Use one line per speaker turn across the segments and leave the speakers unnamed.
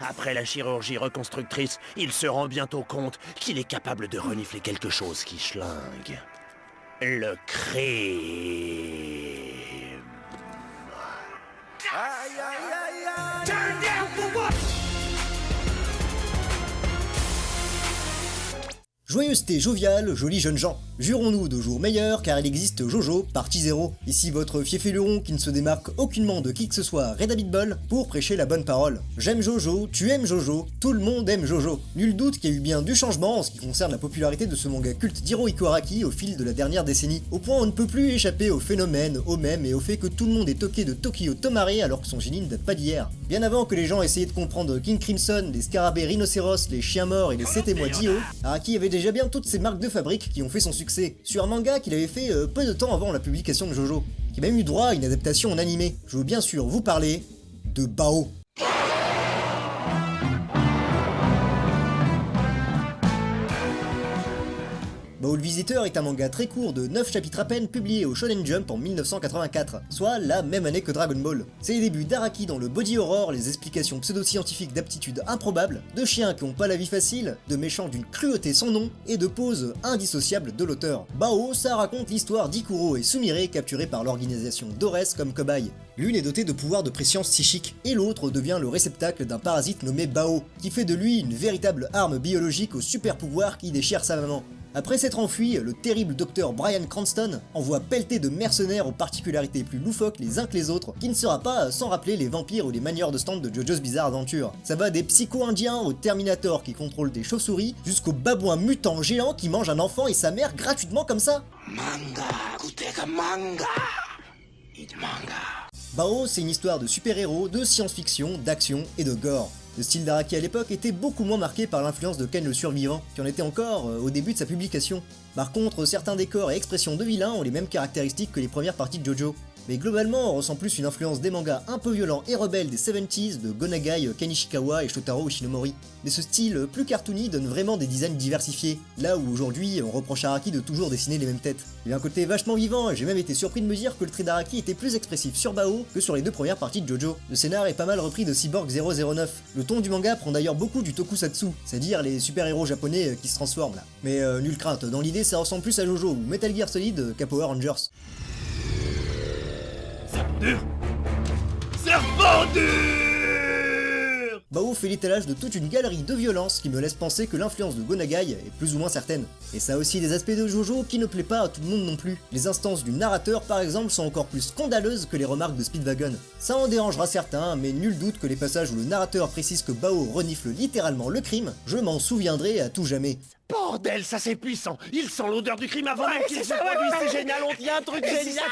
Après la chirurgie reconstructrice, il se rend bientôt compte qu'il est capable de renifler quelque chose qui schlingue. Le crime. Aïe, aïe, aïe, aïe. Turn down for what?
Joyeuseté joviale, jolis jeunes gens. Jurons-nous de jours meilleurs car il existe Jojo, partie 0. Ici votre fiefé-luron qui ne se démarque aucunement de qui que ce soit, Red Habit Ball, pour prêcher la bonne parole. J'aime Jojo, tu aimes Jojo, tout le monde aime Jojo. Nul doute qu'il y a eu bien du changement en ce qui concerne la popularité de ce manga culte d'Hirohiko Araki au fil de la dernière décennie. Au point où on ne peut plus échapper au phénomène, au mème et au fait que tout le monde est toqué de Tokyo Tomare alors que son génie ne date pas d'hier. Bien avant que les gens essayaient de comprendre King Crimson, les scarabées rhinocéros, les chiens morts et les 7 mois d'Io, Araki avait déjà bien toutes ces marques de fabrique qui ont fait son succès, sur un manga qu'il avait fait peu de temps avant la publication de Jojo, qui a même eu droit à une adaptation en animé. Je veux bien sûr vous parler de Bao. Bao le Visiteur est un manga très court de 9 chapitres à peine publié au Shonen Jump en 1984, soit la même année que Dragon Ball. C'est les débuts d'Araki dans le body horror, les explications pseudo-scientifiques d'aptitudes improbables, de chiens qui ont pas la vie facile, de méchants d'une cruauté sans nom, et de poses indissociables de l'auteur. Bao, ça raconte l'histoire d'Ikuro et Sumire capturés par l'organisation Dores comme cobayes. L'une est dotée de pouvoirs de préscience psychique, et l'autre devient le réceptacle d'un parasite nommé Bao, qui fait de lui une véritable arme biologique au super pouvoir qui déchire sa maman. Après s'être enfui, le terrible docteur Bryan Cranston envoie pelleter de mercenaires aux particularités plus loufoques les uns que les autres, qui ne sera pas sans rappeler les vampires ou les manieurs de stand de JoJo's Bizarre Adventure. Ça va des psycho-indiens aux Terminator qui contrôlent des chauves-souris, jusqu'aux babouins mutants géants qui mangent un enfant et sa mère gratuitement comme ça. Manga, kuteka manga, eat manga. Bao, c'est une histoire de super-héros, de science-fiction, d'action et de gore. Le style d'Araki à l'époque était beaucoup moins marqué par l'influence de Ken le Survivant, qui en était encore au début de sa publication. Par contre, certains décors et expressions de vilains ont les mêmes caractéristiques que les premières parties de Jojo. Mais globalement, on ressent plus une influence des mangas un peu violents et rebelles des 70s de Gonagai, Ken Ishikawa et Shotaro Ishinomori. Mais ce style plus cartoony donne vraiment des designs diversifiés, là où aujourd'hui on reproche à Araki de toujours dessiner les mêmes têtes. Il y a un côté vachement vivant et j'ai même été surpris de me dire que le trait d'Araki était plus expressif sur Bao que sur les deux premières parties de Jojo. Le scénar est pas mal repris de Cyborg 009. Le ton du manga prend d'ailleurs beaucoup du tokusatsu, c'est-à-dire les super-héros japonais qui se transforment là. Mais nulle crainte, dans l'idée ça ressemble plus à Jojo ou Metal Gear Solid qu'à Power Rangers.
Serpent dur.
Bao fait l'étalage de toute une galerie de violences qui me laisse penser que l'influence de Gonagai est plus ou moins certaine. Et ça a aussi des aspects de Jojo qui ne plaît pas à tout le monde non plus. Les instances du narrateur par exemple sont encore plus scandaleuses que les remarques de Speedwagon. Ça en dérangera certains, mais nul doute que les passages où le narrateur précise que Bao renifle littéralement le crime, je m'en souviendrai à tout jamais.
Bordel, ça c'est puissant. Il sent l'odeur du crime avant même qu'il se produise. C'est génial, on dit un truc génial.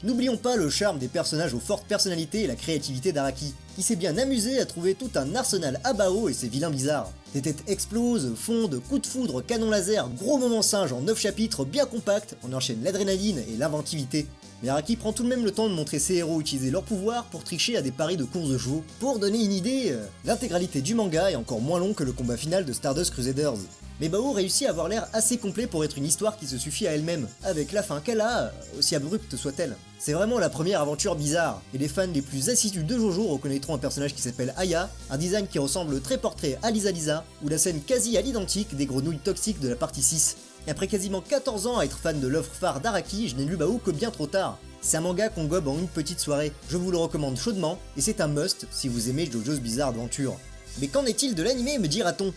N'oublions pas le charme des personnages aux fortes personnalités et la créativité d'Araki, qui s'est bien amusé à trouver tout un arsenal à Bao et ses vilains bizarres. Des têtes explosent, fondent, coups de foudre, canon laser, gros moment singe en 9 chapitres bien compacts, on enchaîne l'adrénaline et l'inventivité. Mais Araki prend tout de même le temps de montrer ses héros utiliser leur pouvoir pour tricher à des paris de course de chevaux. Pour donner une idée, l'intégralité du manga est encore moins long que le combat final de Stardust Crusaders. Mais Bao réussit à avoir l'air assez complet pour être une histoire qui se suffit à elle-même, avec la fin qu'elle a, aussi abrupte soit-elle. C'est vraiment la première aventure bizarre, et les fans les plus assidus de Jojo reconnaîtront un personnage qui s'appelle Aya, un design qui ressemble très portrait à Lisa Lisa, ou la scène quasi à l'identique des grenouilles toxiques de la partie 6. Et après quasiment 14 ans à être fan de l'œuvre phare d'Araki, je n'ai lu Bao que bien trop tard. C'est un manga qu'on gobe en une petite soirée, je vous le recommande chaudement, et c'est un must si vous aimez Jojo's Bizarre Adventure. Mais qu'en est-il de l'animé, me dira-t-on ?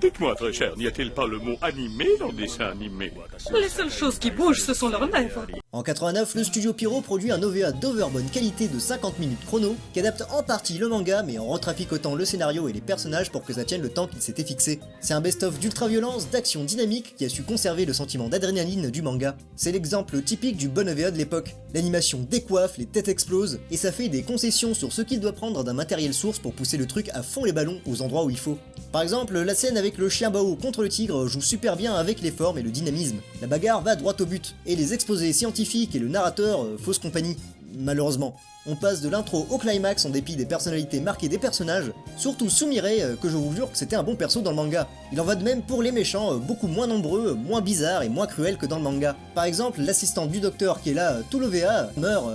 Dites-moi, très cher, n'y a-t-il pas le mot animé dans le dessin animé?
Les seules choses qui bougent, ce sont leurs lèvres.
En 89, le studio Pyro produit un OVA d'overbonne qualité de 50 minutes chrono, qui adapte en partie le manga, mais en retraficotant le scénario et les personnages pour que ça tienne le temps qu'il s'était fixé. C'est un best-of d'ultra-violence, d'action dynamique, qui a su conserver le sentiment d'adrénaline du manga. C'est l'exemple typique du bon OVA de l'époque. L'animation décoiffe, les têtes explosent, et ça fait des concessions sur ce qu'il doit prendre d'un matériel source pour pousser le truc à fond les ballons aux endroits où il faut. Par exemple, la scène avec le chien Bao contre le tigre joue super bien avec les formes et le dynamisme. La bagarre va droit au but, et les exposés scientifiques et le narrateur fausse compagnie. Malheureusement. On passe de l'intro au climax en dépit des personnalités marquées des personnages, surtout Sumire, que je vous jure que c'était un bon perso dans le manga. Il en va de même pour les méchants, beaucoup moins nombreux, moins bizarres et moins cruels que dans le manga. Par exemple, l'assistante du docteur qui est là, tout l'OVA, meurt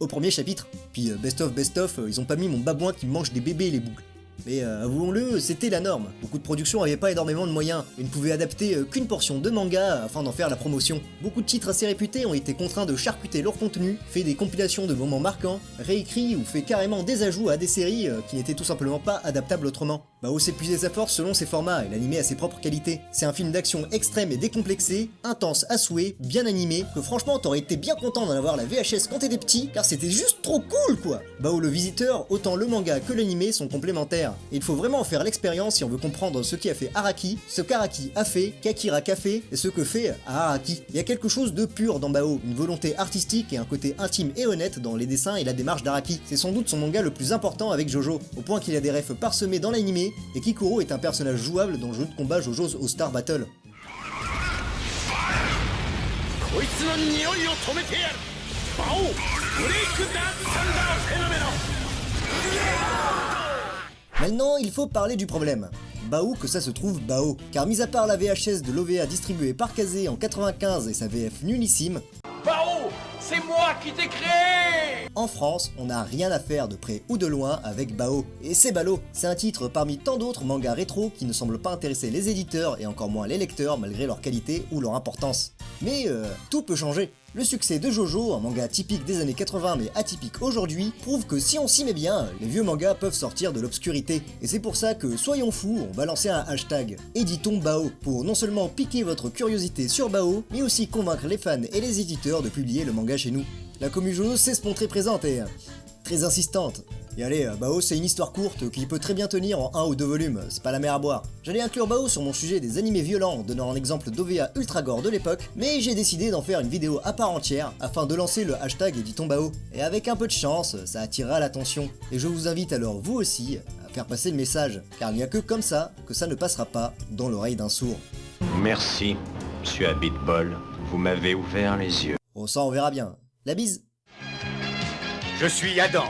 au premier chapitre. Puis best of, ils ont pas mis mon babouin qui mange des bébés les boucles. Mais avouons-le, c'était la norme. Beaucoup de productions n'avaient pas énormément de moyens et ne pouvaient adapter qu'une portion de manga afin d'en faire la promotion. Beaucoup de titres assez réputés ont été contraints de charcuter leur contenu, fait des compilations de moments marquants, réécrits ou fait carrément des ajouts à des séries qui n'étaient tout simplement pas adaptables autrement. Bao s'épuisait sa force selon ses formats et l'animé a ses propres qualités. C'est un film d'action extrême et décomplexé, intense à souhait, bien animé, que franchement t'aurais été bien content d'en avoir la VHS quand t'étais petit, car c'était juste trop cool quoi. Bao le visiteur, autant le manga que l'animé sont complémentaires. Et il faut vraiment en faire l'expérience si on veut comprendre ce qui a fait Araki, ce qu'Araki a fait, qu'Akira a fait, et ce que fait Araki. Il y a quelque chose de pur dans Bao, une volonté artistique et un côté intime et honnête dans les dessins et la démarche d'Araki. C'est sans doute son manga le plus important avec Jojo, au point qu'il y a des refs parsemés dans l'animé, et Kikuro est un personnage jouable dans le jeu de combat Jojo's All-Star Battle. Maintenant, il faut parler du problème. Bao que ça se trouve Bao, car mis à part la VHS de l'OVA distribuée par Kazé en 95 et sa VF nullissime,
Bao, c'est moi qui t'ai créé!
En France, on n'a rien à faire de près ou de loin avec Bao. Et c'est ballot, c'est un titre parmi tant d'autres mangas rétro qui ne semblent pas intéresser les éditeurs et encore moins les lecteurs malgré leur qualité ou leur importance. Mais tout peut changer. Le succès de Jojo, un manga typique des années 80 mais atypique aujourd'hui, prouve que si on s'y met bien, les vieux mangas peuvent sortir de l'obscurité. Et c'est pour ça que, soyons fous, on va lancer un hashtag éditons Bao pour non seulement piquer votre curiosité sur Bao, mais aussi convaincre les fans et les éditeurs de publier le manga chez nous. La commu Jojo sait se montrer présente et très insistante. Et allez, Bao c'est une histoire courte qui peut très bien tenir en 1 ou 2 volumes, c'est pas la mer à boire. J'allais inclure Bao sur mon sujet des animés violents en donnant un exemple d'OVA ultra gore de l'époque, mais j'ai décidé d'en faire une vidéo à part entière afin de lancer le hashtag éditons Bao. Et avec un peu de chance, ça attirera l'attention. Et je vous invite alors vous aussi à faire passer le message, car il n'y a que comme ça que ça ne passera pas dans l'oreille d'un sourd.
Merci, monsieur Abitbol, vous m'avez ouvert les yeux.
Oh ça on verra bien. La bise.
Je suis Adam,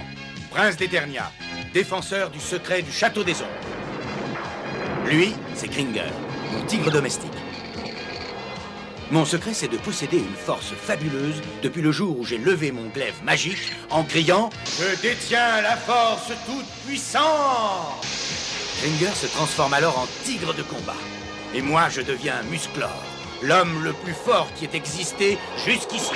prince d'Eternia, défenseur du secret du château des ombres. Lui, c'est Kringer, mon tigre domestique. Mon secret, c'est de posséder une force fabuleuse depuis le jour où j'ai levé mon glaive magique en criant « Je détiens la force toute puissante !» Kringer se transforme alors en tigre de combat. Et moi, je deviens Musclor, l'homme le plus fort qui ait existé jusqu'ici.